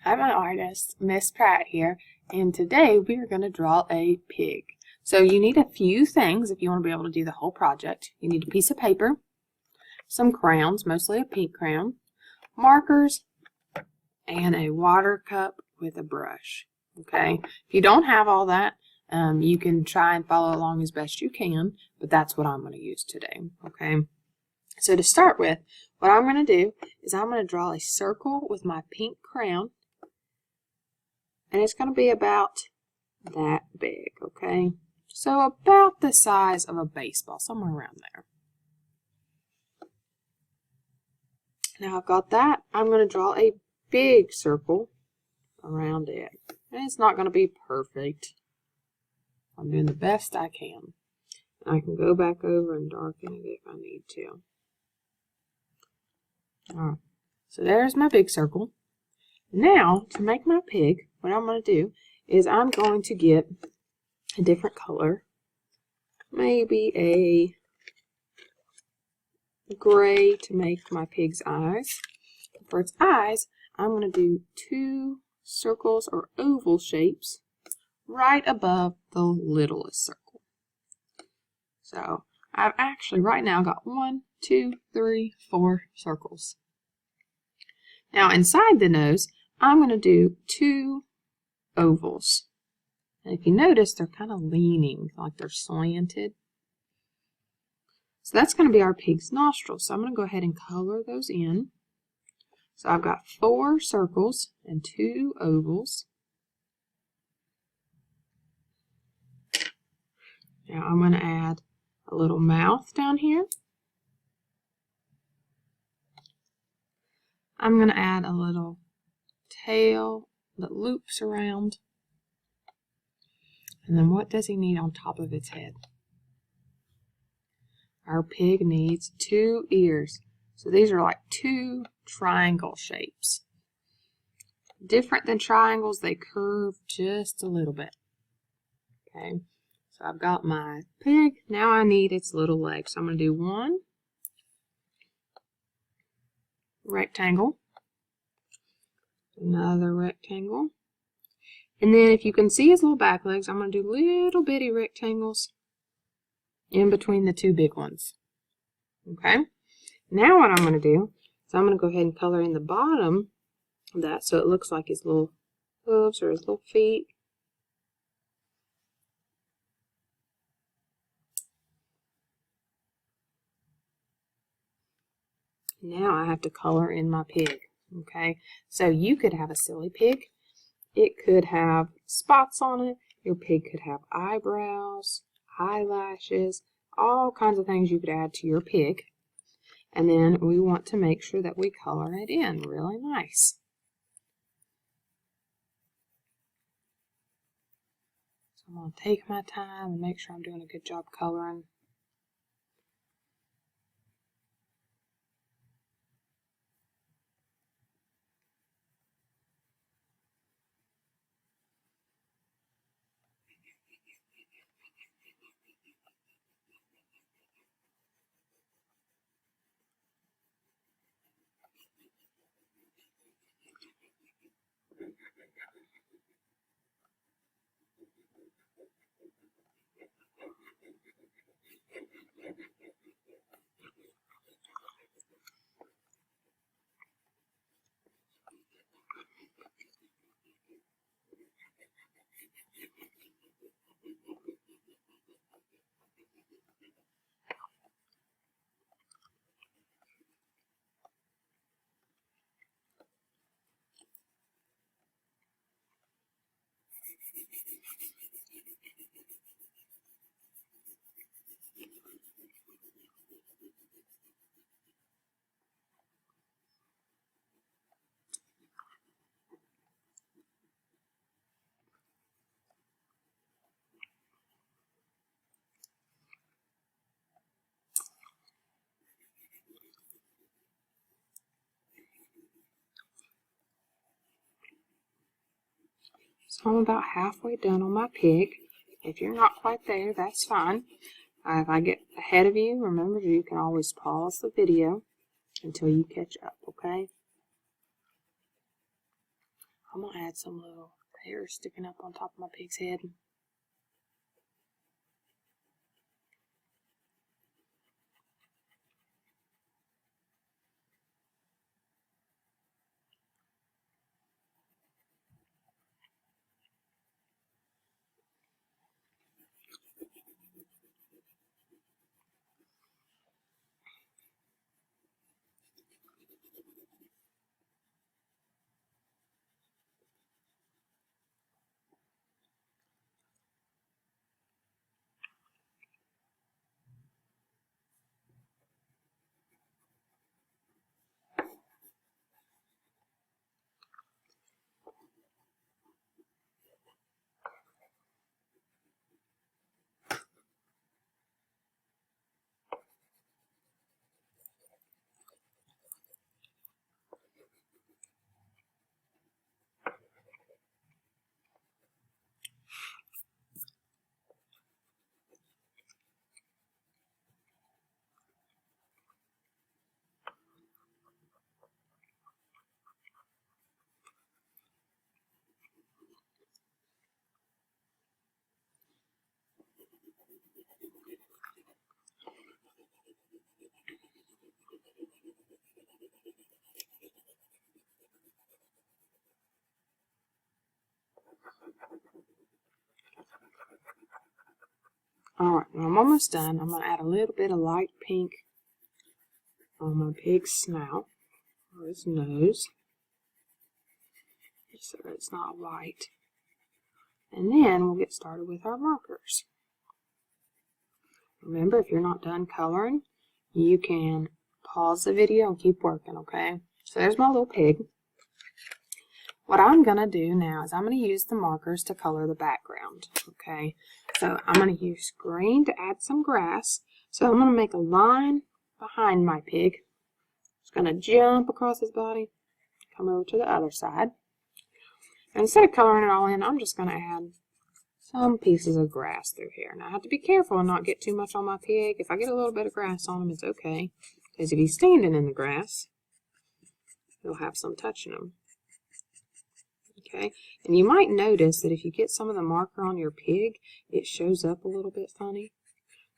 I'm an artist, Miss Pratt here, and today we are going to draw a pig. So you need a few things if you want to be able to do the whole project. You need a piece of paper, some crayons, mostly a pink crayon, markers, and a water cup with a brush. Okay, if you don't have all that, you can try and follow along as best you can, but that's what I'm going to use today. Okay, so to start with, what I'm going to do is I'm going to draw a circle with my pink crayon. And it's going to be about that big, okay? So about the size of a baseball, somewhere around there. Now I've got that. I'm going to draw a big circle around it. And it's not going to be perfect. I'm doing the best I can. I can go back over and darken it if I need to. Alright, so there's my big circle. Now, to make my pig, what I'm going to do is I'm going to get a different color, maybe a gray to make my pig's eyes. For its eyes, I'm going to do two circles or oval shapes right above the littlest circle. So, I've actually right now got 1, 2, 3, 4 circles. Now, inside the nose, I'm going to do two ovals. And if you notice, they're kind of leaning, like they're slanted. So that's going to be our pig's nostrils. So I'm going to go ahead and color those in. So I've got 4 circles and 2 ovals. Now I'm going to add a little mouth down here. I'm going to add a little tail that loops around. And then what does he need on top of its head? Our pig needs 2 ears. So these are like 2 triangle shapes. Different than triangles, they curve just a little bit. Okay, so I've got my pig. Now I need its little legs. So I'm going to do 1 rectangle. Another rectangle. And then if you can see his little back legs, I'm going to do little bitty rectangles in between the 2 big ones. Okay? Now what I'm going to do is I'm going to go ahead and color in the bottom of that so it looks like his little hooves or his little feet. Now I have to color in my pig. Okay, so you could have a silly pig. It could have spots on it. Your pig could have eyebrows, eyelashes, all kinds of things you could add to your pig. And then we want to make sure that we color it in really nice. So I'm going to take my time and make sure I'm doing a good job coloring. So I'm about halfway done on my pig. If you're not quite there, that's fine. If I get ahead of you, remember you can always pause the video until you catch up, okay? I'm going to add some little hair sticking up on top of my pig's head. Alright, I'm almost done. I'm going to add a little bit of light pink on my pig's snout, or his nose, so it's not white. And then we'll get started with our markers. Remember, if you're not done coloring, you can pause the video and keep working, okay? So there's my little pig. What I'm going to do now is I'm going to use the markers to color the background, okay? So I'm going to use green to add some grass. So I'm going to make a line behind my pig. It's going to jump across his body, come over to the other side. And instead of coloring it all in, I'm just going to add some pieces of grass through here. Now I have to be careful and not get too much on my pig. If I get a little bit of grass on him, it's okay. Because if he's standing in the grass, he'll have some touching him. Okay, and you might notice that if you get some of the marker on your pig, it shows up a little bit funny.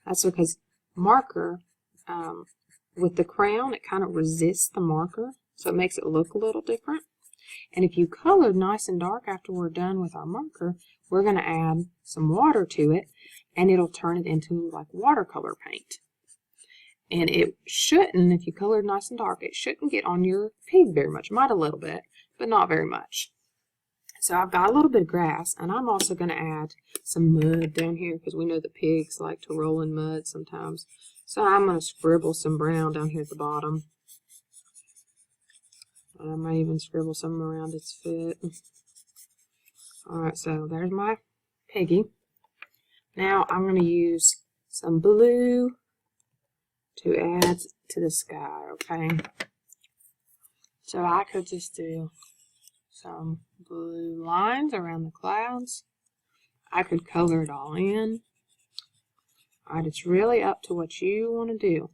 That's because marker, with the crayon, it kind of resists the marker, so it makes it look a little different. And if you colored nice and dark after we're done with our marker, we're going to add some water to it, and it'll turn it into like watercolor paint. And it shouldn't, if you colored nice and dark, it shouldn't get on your pig very much. It might a little bit, but not very much. So I've got a little bit of grass, and I'm also going to add some mud down here because we know the pigs like to roll in mud sometimes. So I'm going to scribble some brown down here at the bottom. I might even scribble some around its foot. Alright, so there's my piggy. Now I'm going to use some blue to add to the sky, okay? So I could just do some blue lines around the clouds. I could color it all in. Alright, it's really up to what you want to do.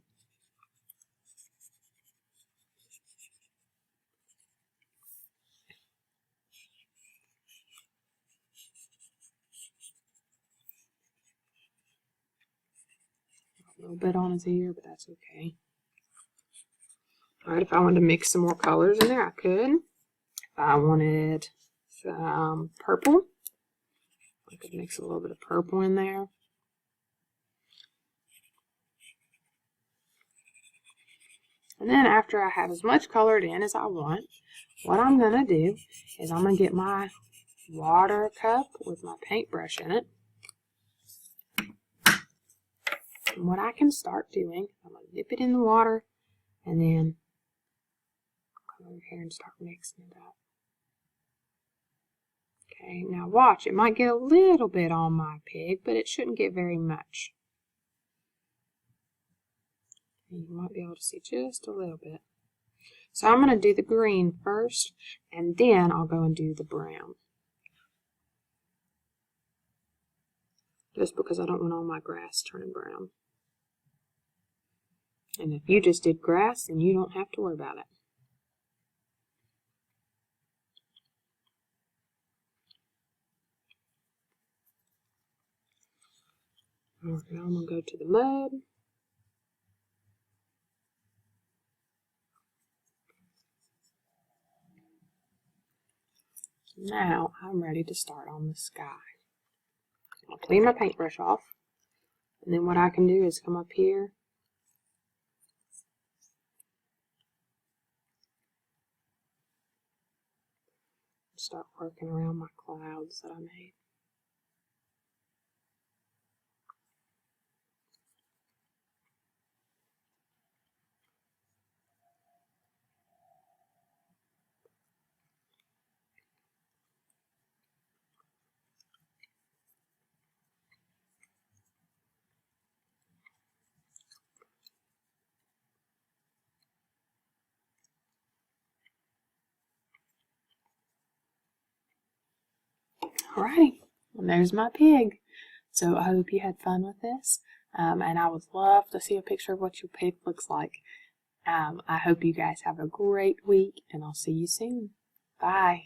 A little bit on his ear, but that's okay. Alright, if I wanted to mix some more colors in there, I could. If I wanted some purple, I could mix a little bit of purple in there. And then after I have as much colored in as I want, what I'm going to do is I'm going to get my water cup with my paintbrush in it. And what I can start doing, I'm going to dip it in the water and then come over here and start mixing it up. Okay, now watch, it might get a little bit on my pig, but it shouldn't get very much. And you might be able to see just a little bit. So I'm going to do the green first, and then I'll go and do the brown. Just because I don't want all my grass turning brown. And if you just did grass, then you don't have to worry about it. Alright, now I'm going to go to the mud. Now I'm ready to start on the sky. I'll clean my paintbrush off, and then what I can do is come up here and start working around my clouds that I made. Alrighty, and there's my pig. So I hope you had fun with this, and I would love to see a picture of what your pig looks like. I hope you guys have a great week, and I'll see you soon. Bye.